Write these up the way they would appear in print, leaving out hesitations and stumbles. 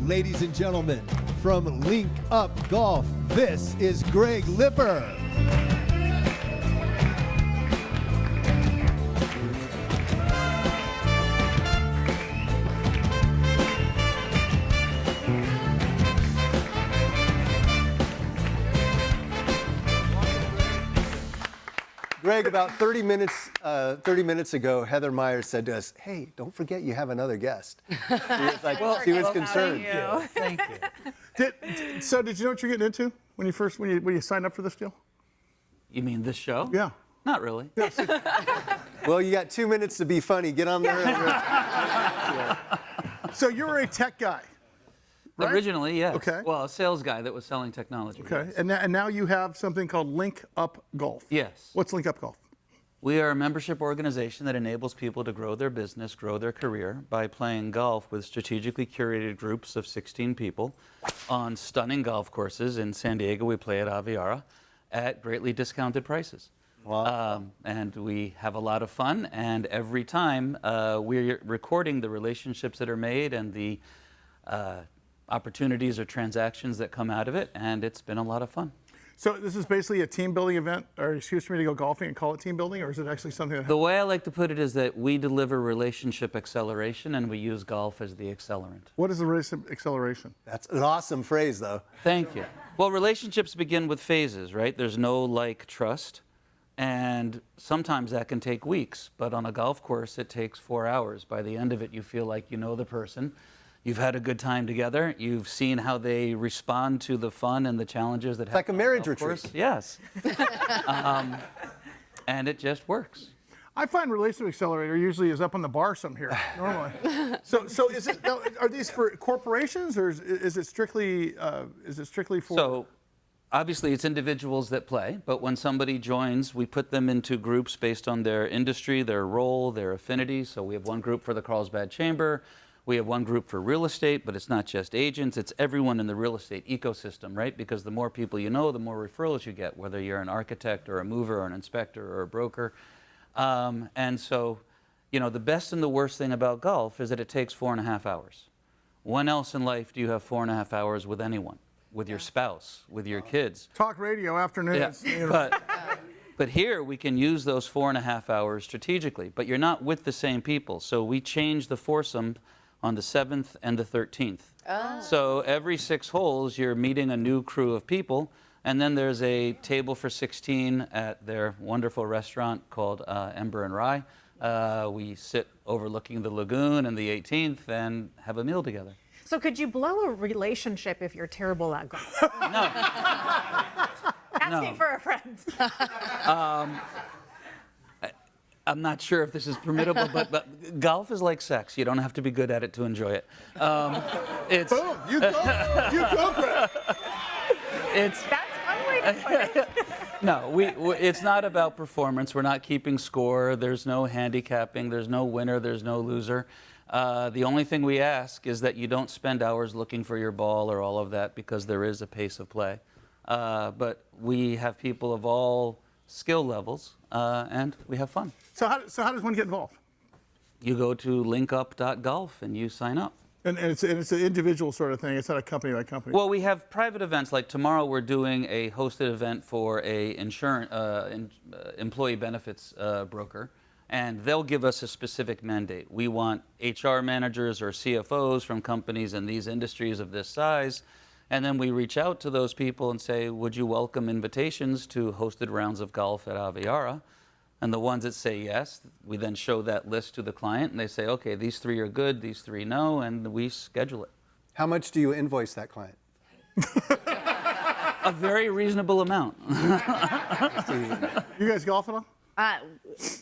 Ladies and gentlemen, from LinkUp.Golf, this is Greg Lipper. Greg, about 30 minutes ago, Heather Myers said to us, "Hey, don't forget you have another guest." She was like, she was concerned. Thank you. So did you know what you're getting into when you signed up for this deal? You mean this show? Yeah. Not really. Well, you got 2 minutes to be funny. Get on there. So you're a tech guy, right? Originally, yes. Okay. Well, a sales guy that was selling technology. Okay. Yes. And now you have something called LinkUp.Golf. Yes. What's LinkUp.Golf? We are a membership organization that enables people to grow their business, grow their career by playing golf with strategically curated groups of 16 people on stunning golf courses. In San Diego, we play at Aviara at greatly discounted prices. Wow. And we have a lot of fun, and every time we're recording the relationships that are made and the opportunities or transactions that come out of it, and it's been a lot of fun. So this is basically a team building event, or excuse for me to go golfing and call it team building, or is it actually something that The way I like to put it is that we deliver relationship acceleration, and we use golf as the accelerant. What is the relationship acceleration? That's an awesome phrase, though. Thank you. Well, relationships begin with phases, right? There's no like trust, and sometimes that can take weeks, but on a golf course, it takes 4 hours. By the end of it, you feel like you know the person. You've had a good time together. You've seen how they respond to the fun and the challenges that happen. Like a marriage on the golf retreat. course. Yes. And it just works. I find relationship accelerator usually is up on the bar some here normally. So is it? Are these for corporations, or is it strictly for? So obviously it's individuals that play, but when somebody joins, we put them into groups based on their industry, their role, their affinity. So we have one group for the Carlsbad Chamber. We have one group for real estate, but it's not just agents, it's everyone in the real estate ecosystem, right? Because the more people you know, the more referrals you get, whether you're an architect or a mover or an inspector or a broker. And so, you know, the best and the worst thing about golf is that it takes 4.5 hours. When else in life do you have 4.5 hours with anyone? With your spouse, with your kids? Talk radio afternoons. Yeah. You know. But here we can use those 4.5 hours strategically, but you're not with the same people. So we change the foursome on the 7th and the 13th. Oh. So every 6 holes, you're meeting a new crew of people, and then there's a table for 16 at their wonderful restaurant called Ember and Rye. We sit overlooking the lagoon and the 18th and have a meal together. So could you blow a relationship if you're terrible at golf? No. Asking for a friend. I'm not sure if this is permissible, but golf is like sex. You don't have to be good at it to enjoy it. It's Boom! You go, Greg. it's That's one way to put it. no, it's not about performance. We're not keeping score. There's no handicapping. There's no winner. There's no loser. The only thing we ask is that you don't spend hours looking for your ball or all of that, because there is a pace of play. But we have people of all skill levels, and we have fun. So how does one get involved? You go to LinkUp.Golf and you sign up. And it's an individual sort of thing. It's not a company by company. Well, we have private events. Like tomorrow, we're doing a hosted event for a employee benefits broker, and they'll give us a specific mandate. We want HR managers or CFOs from companies in these industries of this size. And then we reach out to those people and say, would you welcome invitations to hosted rounds of golf at Aviara? And the ones that say yes, we then show that list to the client, and they say, okay, these 3 are good, these 3 no, and we schedule it. How much do you invoice that client? A very reasonable amount. You guys golf at all?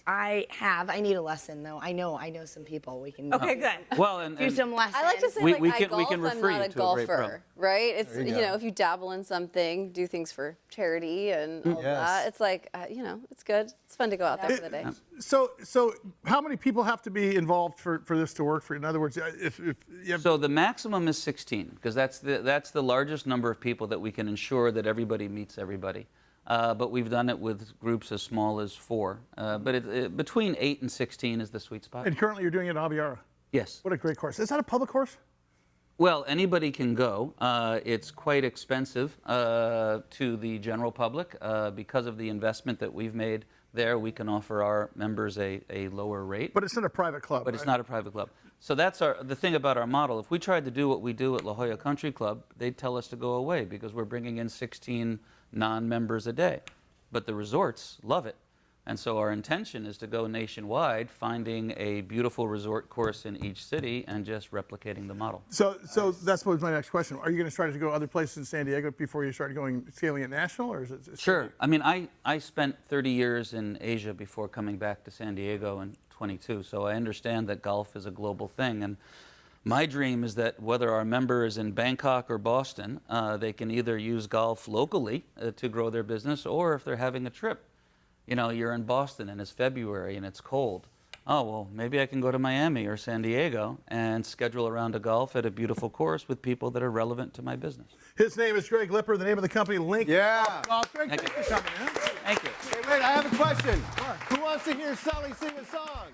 I have. I need a lesson though. I know some people. We can Okay, good. Well, and do some lessons. I like to say, We- like, we I can- golf, we can refer I'm not you a to a great pro. golfer, right? It's, There you you go. know, if you dabble in something, do things for charity and all Yes. that, it's like, you know, it's good. It's fun to go out there for the day. So how many people have to be involved for this to work for you? In other words, if you have so the maximum is 16, because that's the largest number of people that we can ensure that everybody meets everybody. But we've done it with groups as small as 4. But between 8 and 16 is the sweet spot. and currently you're doing it at Aviara. Yes. What a great course. Is that a public course? Well, anybody can go. It's quite expensive to the general public. Because of the investment that we've made there, we can offer our members a lower rate. But it's not a private club. But it's right? not a private club. So that's the thing about our model. If we tried to do what we do at La Jolla Country Club, they'd tell us to go away because we're bringing in 16 non-members a day. But the resorts love it. And so our intention is to go nationwide, finding a beautiful resort course in each city and just replicating the model. So that's what was my next question. Are you going to try to go other places in San Diego before you start scaling it national, or is it? Sure. I mean, I spent 30 years in Asia before coming back to San Diego in 22, so I understand that golf is a global thing. And my dream is that whether our member is in Bangkok or Boston, they can either use golf locally to grow their business, or if they're having a trip, you know, you're in Boston and it's February and it's cold. Oh, well, maybe I can go to Miami or San Diego and schedule a round of golf at a beautiful course with people that are relevant to my business. His name is Greg Lipper. The name of the company, LinkUp.Golf. Yeah. Greg, thank you for coming in. Thank you. Hey, wait, I have a question. Who wants to hear Sully sing a song?